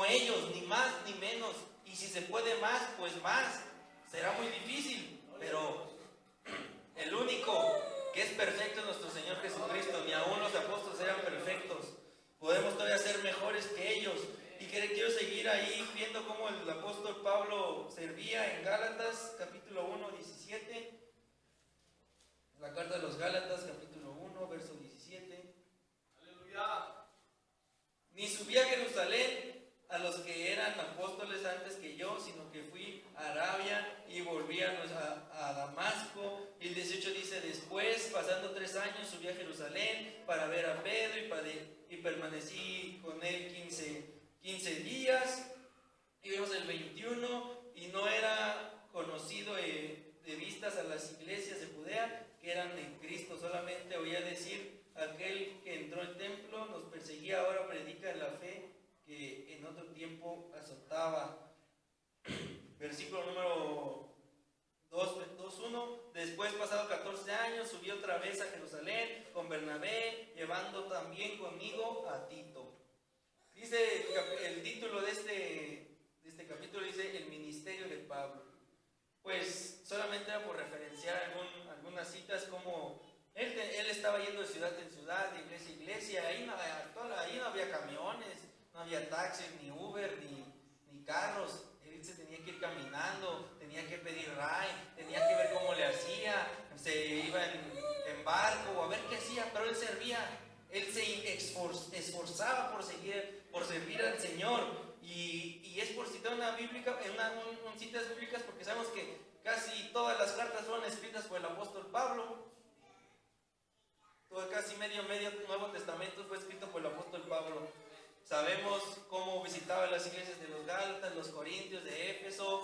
ellos, ni más ni menos. Y si se puede más, pues más. Será muy difícil, pero el único que es perfecto es nuestro Señor Jesucristo. Ni aún los apóstoles eran perfectos. Podemos todavía ser mejores que ellos. Y quiero seguir ahí viendo cómo el apóstol Pablo servía en Gálatas, capítulo 1, 17. La carta de los Gálatas, capítulo 1, verso 17. ¡Aleluya! Ni subí a Jerusalén a los que eran apóstoles antes que yo, sino que fui a Arabia y volví a Damasco. Y el 18 dice, después, pasando 3 años, subí a Jerusalén para ver a Pedro y permanecí con él 15 días. Y vemos el 21, y no era conocido de vistas a las iglesias de Judea que eran en Cristo, solamente oía decir, aquel que entró al templo nos perseguía, ahora predica la fe que en otro tiempo azotaba. Versículo número 2:1. Después, pasado 14 años, subí otra vez a Jerusalén con Bernabé, llevando también conmigo a Tito. Dice el título de este capítulo, dice el ministerio de Pablo. Pues solamente era por referenciar algunas citas, como él estaba yendo de ciudad en ciudad, de iglesia en iglesia. Ahí no había camiones, no había taxis, ni Uber, ni carros. Él se tenía que ir caminando, tenía que pedir ride, tenía que ver cómo le hacía, se iba en barco a ver qué hacía, pero él servía. Él se esforzaba por servir al Señor. Y es por citar citas bíblicas, porque sabemos que casi todas las cartas fueron escritas por el apóstol Pablo. Casi medio Nuevo Testamento fue escrito por el apóstol Pablo. Sabemos cómo visitaba las iglesias de los Gálatas, los Corintios, de Éfeso,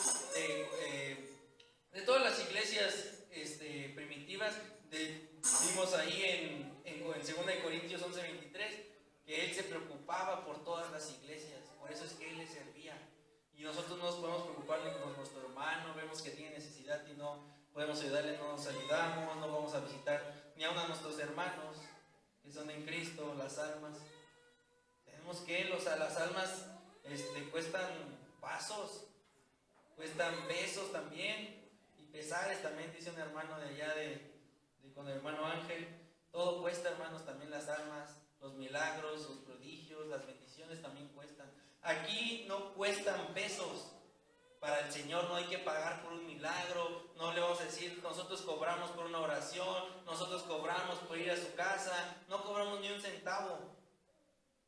de todas las iglesias primitivas. Vimos ahí en 2 Corintios 11:23 que él se preocupaba por todas las iglesias. Por eso es que él les servía. Y nosotros no nos podemos preocupar ni por nuestro hermano, vemos que tiene necesidad y no podemos ayudarle, no nos ayudamos, no vamos a visitar ni aun a nuestros hermanos que son en Cristo, las almas. Tenemos que las almas cuestan pasos, cuestan pesos también, y pesares también, dice un hermano de allá con el hermano Ángel. Todo cuesta, hermanos, también las almas, los milagros, los prodigios, las bendiciones también cuestan. Aquí no cuestan pesos. Para el Señor no hay que pagar por un milagro. No le vamos a decir, nosotros cobramos por una oración, nosotros cobramos por ir a su casa. No cobramos ni un centavo.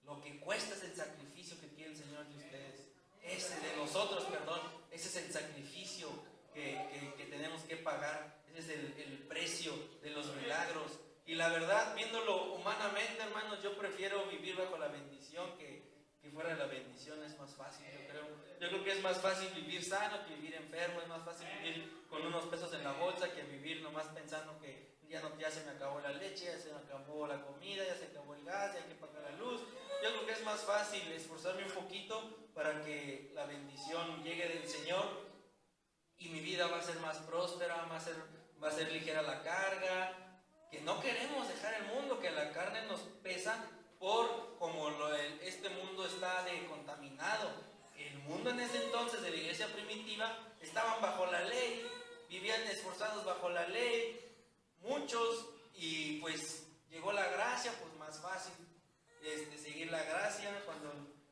Lo que cuesta es el sacrificio que tiene el Señor de ustedes. De nosotros, perdón. Ese es el sacrificio que tenemos que pagar. Ese es el precio de los milagros. Y la verdad, viéndolo humanamente, hermanos, yo prefiero vivir bajo la bendición que fuera de la bendición. Es más fácil, yo creo. Yo creo que es más fácil vivir sano que vivir enfermo. Es más fácil vivir con unos pesos en la bolsa que vivir nomás pensando que ya se me acabó la leche, ya se me acabó la comida, ya se acabó el gas, ya hay que pagar la luz. Yo creo que es más fácil esforzarme un poquito para que la bendición llegue del Señor y mi vida va a ser más próspera, va a ser ligera la carga. Que no queremos dejar el mundo, que la carne nos pesa por como este mundo está contaminado. El mundo en ese entonces de la iglesia primitiva estaban bajo la ley, vivían esforzados bajo la ley, muchos, y pues llegó la gracia, pues más fácil seguir la gracia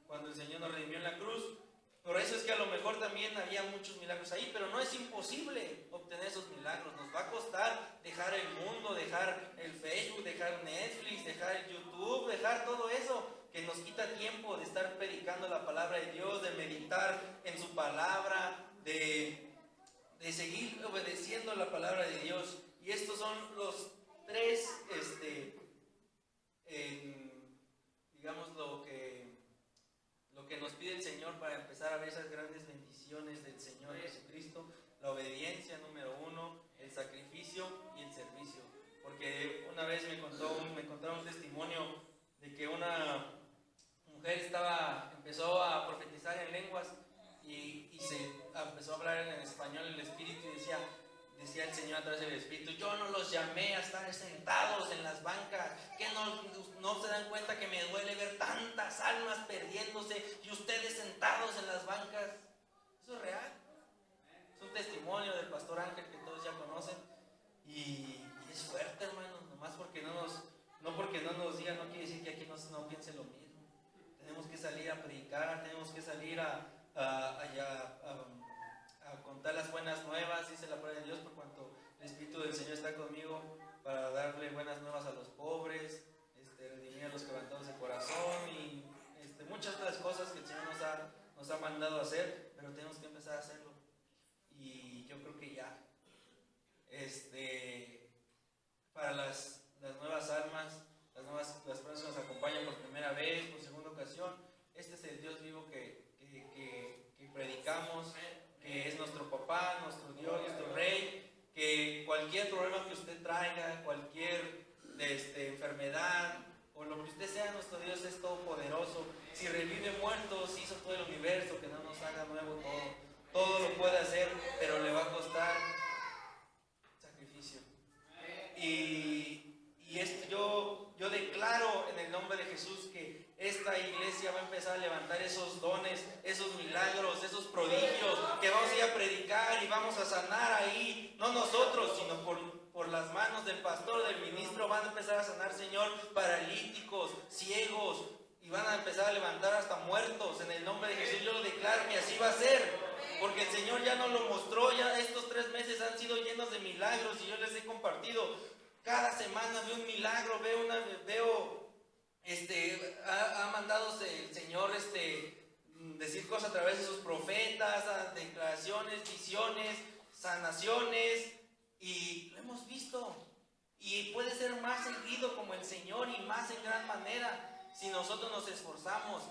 cuando el Señor nos redimió en la cruz. Por eso es que a lo mejor también había muchos milagros ahí, pero no es imposible obtener esos milagros. Nos va a costar dejar el mundo, dejar el Facebook, dejar Netflix, dejar el YouTube, dejar todo eso que nos quita tiempo de estar predicando la viendo la palabra de Dios. Y estos son los tres, digamos, lo que nos pide el Señor para empezar a ver esas grandes bendiciones del Señor Jesucristo. La obediencia, número 1, el sacrificio y el servicio. Porque una vez me contaron un testimonio de que una mujer empezó a profetizar en lenguas y se empezó a hablar en español el Espíritu, y decía el Señor a través del Espíritu: yo no los llamé a estar sentados en las bancas, que no se dan cuenta que me duele ver tantas almas perdiéndose y ustedes sentados en las bancas. Eso es real. Es un testimonio del pastor Ángel que todos ya conocen, y es fuerte, hermanos. Nomás porque porque no nos digan, no quiere decir que aquí no piense lo mismo. Tenemos que salir a predicar, tenemos que salir a contar las buenas nuevas, dice la palabra de Dios, por cuanto el Espíritu del Señor está conmigo para darle buenas nuevas a los pobres, redimir a los quebrantados de corazón y muchas otras cosas que el Señor nos ha mandado a hacer, pero tenemos que empezar a hacerlo. Y yo creo que ya, para las nuevas almas, las personas que nos acompañan por primera vez, por segunda ocasión, este es el Dios vivo que predicamos, que es nuestro papá, nuestro Dios, nuestro Rey, que cualquier problema que usted traiga, cualquier enfermedad o lo que usted sea, nuestro Dios es todopoderoso. Si revive muertos, hizo todo el universo, que no nos haga nuevo todo lo puede hacer, pero le va a costar sacrificio. Yo declaro en el nombre de Jesús que esta iglesia va a empezar a levantar esos dones, esos milagros, esos prodigios, que vamos a ir a predicar y vamos a sanar ahí, no nosotros, sino por las manos del pastor, del ministro. Van a empezar a sanar, Señor, paralíticos, ciegos, y van a empezar a levantar hasta muertos. En el nombre de Jesús yo lo declaro que así va a ser, porque el Señor ya nos lo mostró. Ya estos 3 meses han sido llenos de milagros y yo les he compartido. Cada semana veo un milagro, ha mandado el Señor decir cosas a través de sus profetas, declaraciones, visiones, sanaciones, y lo hemos visto. Y puede ser más seguido como el Señor y más en gran manera si nosotros nos esforzamos.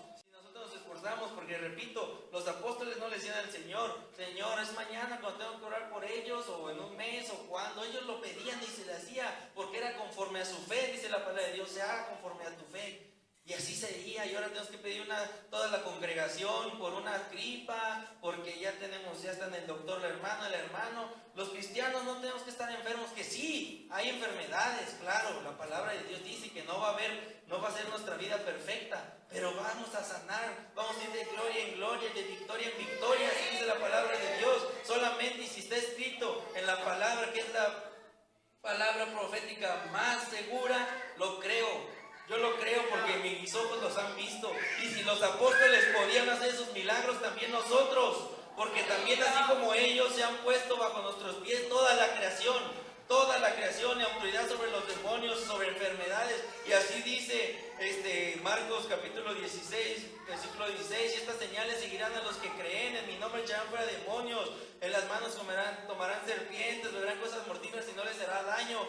Porque repito, los apóstoles no le decían al Señor: Señor, es mañana cuando tengo que orar por ellos, o en un mes, o cuando. Ellos lo pedían y se le hacía, porque era conforme a su fe. Dice la palabra de Dios: se haga conforme a tu fe. Y así sería. Y ahora tenemos que pedir toda la congregación por una gripa, porque ya está en el doctor el hermano. Los cristianos no tenemos que estar enfermos, que sí, hay enfermedades, claro. La palabra de Dios dice que no va a ser nuestra vida perfecta, pero vamos a sanar, vamos a ir de gloria en gloria, de victoria en victoria. Así dice la palabra de Dios. Solamente, y si está escrito en la palabra, que es la palabra profética más segura, lo creo. Yo lo creo porque mis ojos los han visto. Y si los apóstoles podían hacer esos milagros, también nosotros. Porque también, así como ellos, se han puesto bajo nuestros pies toda la creación y autoridad sobre los demonios, sobre enfermedades. Y así dice Marcos capítulo 16, versículo 16: y estas señales seguirán a los que creen, en mi nombre echarán fuera demonios, en las manos tomarán serpientes, beberán cosas mortíferas y no les hará daño,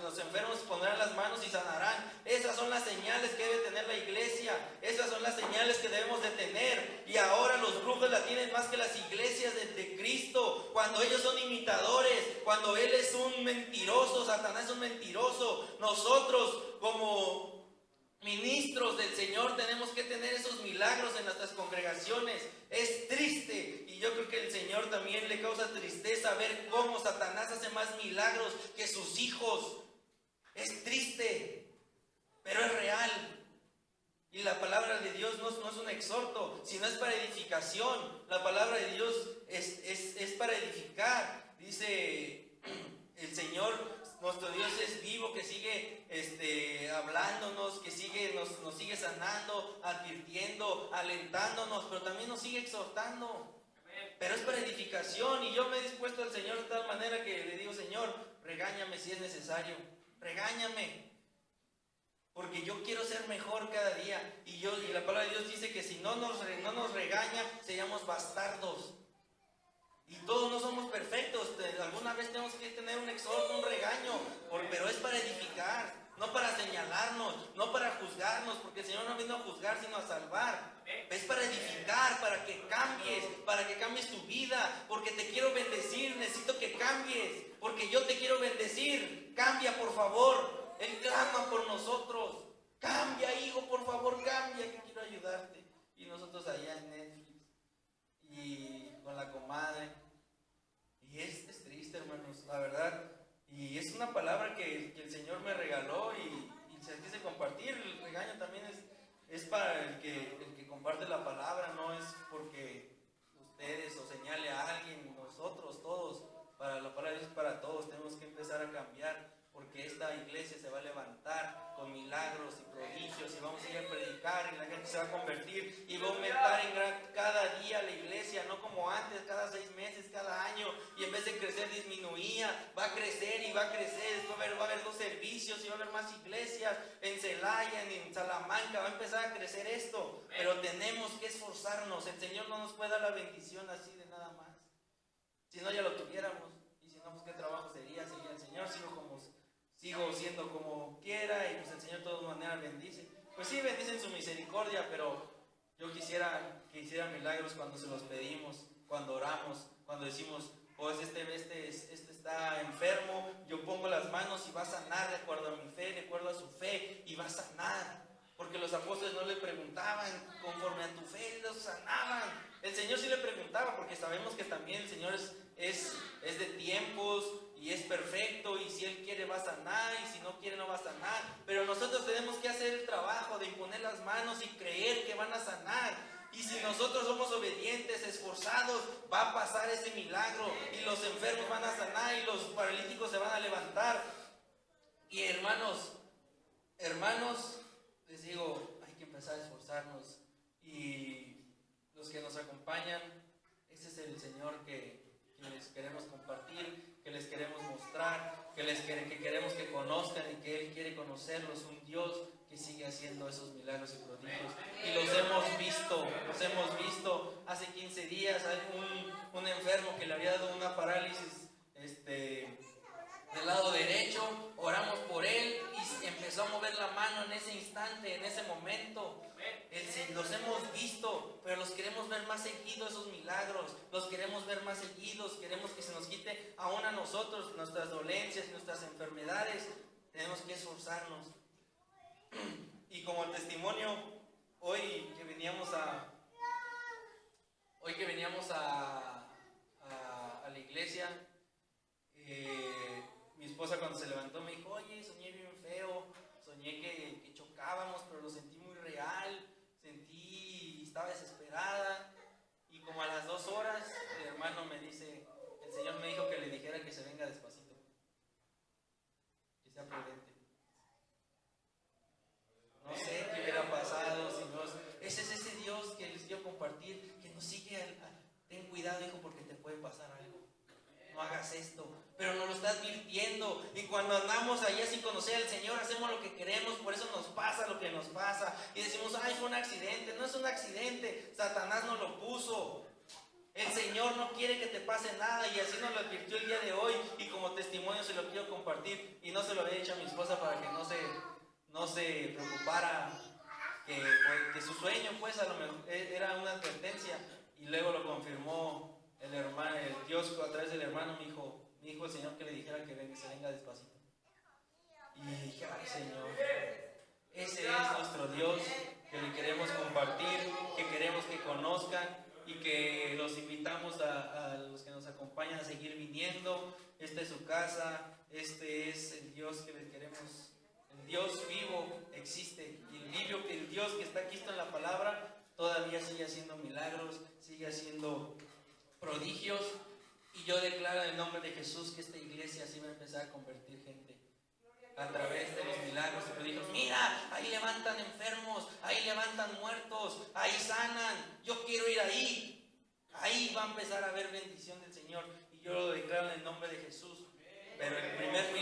los enfermos pondrán las manos y sanarán. Esas son las señales que debe tener la iglesia, esas son las señales que debemos de tener. Y ahora los brujos la tienen más que las iglesias de Cristo, cuando ellos son imitadores, cuando Él es un mentiroso, Satanás es un mentiroso. Nosotros, como ministros del Señor, tenemos que tener esos milagros en nuestras congregaciones. Es triste, y yo creo que el Señor también le causa tristeza ver cómo Satanás hace más milagros que sus hijos. Es triste, pero es real. Y la palabra de Dios no es un exhorto, sino es para edificación. La palabra de Dios es para edificar. Dice el Señor: nuestro Dios es vivo, que sigue hablándonos, que nos sigue sanando, advirtiendo, alentándonos, pero también nos sigue exhortando. Pero es para edificación. Y yo me he dispuesto al Señor de tal manera que le digo: Señor, regáñame si es necesario, regáñame, porque yo quiero ser mejor cada día. Y la palabra de Dios dice que si no nos regaña, seríamos bastardos. Y todos no somos perfectos. Alguna vez tenemos que tener un exhorto, un regaño, pero es para edificar, no para señalarnos, no para juzgarnos, porque el Señor no vino a juzgar sino a salvar. Es para edificar, para que cambies tu vida, porque te quiero bendecir, necesito que cambies, porque yo te quiero bendecir. Cambia, por favor. Él clama por nosotros. Cambia, hijo, por favor, cambia, que quiero ayudarte. Y nosotros allá en Netflix y con la comadre. Y es triste, hermanos, la verdad. Y es una palabra que el Señor me regaló y se quise compartir. El regaño también es para el que comparte la palabra, no es porque ustedes o señale a alguien, nosotros todos. Para la palabra de Dios es para todos. Tenemos que empezar a cambiar, porque esta iglesia se va a levantar con milagros y prodigios, y vamos a ir a predicar y la gente se va a convertir y va a aumentar cada día la iglesia, no como antes, cada 6 meses, cada año, y en vez de crecer disminuía. Va a crecer y va a crecer. Va a haber 2 servicios y va a haber más iglesias en Celaya, en Salamanca. Va a empezar a crecer esto, pero tenemos que esforzarnos. El Señor no nos puede dar la bendición así de nada más. Si no, ya lo tuviéramos. Y si no, pues qué trabajo sería. Sería el Señor, sigo siendo como quiera, y pues el Señor de todas maneras bendice. Pues sí, bendice en su misericordia, pero yo quisiera que hiciera milagros cuando se los pedimos, cuando oramos, cuando decimos, pues este está enfermo, yo pongo las manos y va a sanar de acuerdo a mi fe, de acuerdo a su fe, y va a sanar. Porque los apóstoles no le preguntaban conforme a tu fe, los sanaban. El Señor sí le preguntaba, porque sabemos que también el Señor es de tiempos y es perfecto, y si Él quiere va a sanar, y si no quiere no va a sanar. Pero nosotros tenemos que hacer el trabajo de imponer las manos y creer que van a sanar. Y si nosotros somos obedientes, esforzados, va a pasar ese milagro, y los enfermos van a sanar, y los paralíticos se van a levantar. Y hermanos, les digo, hay que empezar a esforzarnos. Y los que nos acompañan, ese es el Señor que les queremos compartir, que les queremos mostrar, que queremos que conozcan y que Él quiere conocerlos. Un Dios que sigue haciendo esos milagros y prodigios. Y los hemos visto. Hace 15 días hay un enfermo que le había dado una parálisis del lado derecho. Oramos por él y empezó a mover la mano en ese instante, en ese momento. Los hemos visto, pero los queremos ver más seguidos, esos milagros. Los queremos ver más seguidos. Queremos que se nos quite aún a nosotros nuestras dolencias y nuestras enfermedades. Tenemos que esforzarnos. Y como testimonio, hoy que veníamos a la iglesia, mi esposa cuando se levantó me dijo, oye, soñé bien feo, soñé que chocábamos, pero lo sentí muy real, estaba desesperada. Y como a las 2 horas, el hermano me dice, el Señor me dijo que le dijera que se venga despacito, que sea prudente. No sé qué hubiera pasado, Señor. Ese es ese Dios que les quiero compartir, que nos sigue. Ten cuidado, hijo, porque te puede pasar algo. No hagas esto. Pero nos lo está advirtiendo. Y cuando andamos allá sin conocer al Señor, hacemos lo que queremos. Por eso nos pasa lo que nos pasa. Y decimos, ay, fue un accidente. No es un accidente. Satanás nos lo puso. El Señor no quiere que te pase nada, y así nos lo advirtió el día de hoy. Y como testimonio se lo quiero compartir. Y no se lo había dicho a mi esposa para que no se preocupara, que su sueño, pues, a lo mejor era una advertencia. Y luego lo confirmó el hermano, el Dios a través del hermano. Me dijo el Señor que le dijera que se venga despacito. Y dije, ay, Señor, ese es nuestro Dios, que le queremos compartir, que queremos que conozcan, y que los invitamos a los que nos acompañan a seguir viniendo. Esta es su casa, este es el Dios que les queremos. El Dios vivo existe, y el Dios que está aquí en la palabra todavía sigue haciendo milagros, sigue haciendo prodigios. Y yo declaro en el nombre de Jesús que esta iglesia así va a empezar a convertir gente a través de los milagros y prodigios. Mira, ahí levantan enfermos, ahí levantan muertos, ahí sanan. Yo quiero ir ahí. Ahí va a empezar a haber bendición del Señor, y yo lo declaro en el nombre de Jesús. Pero el primer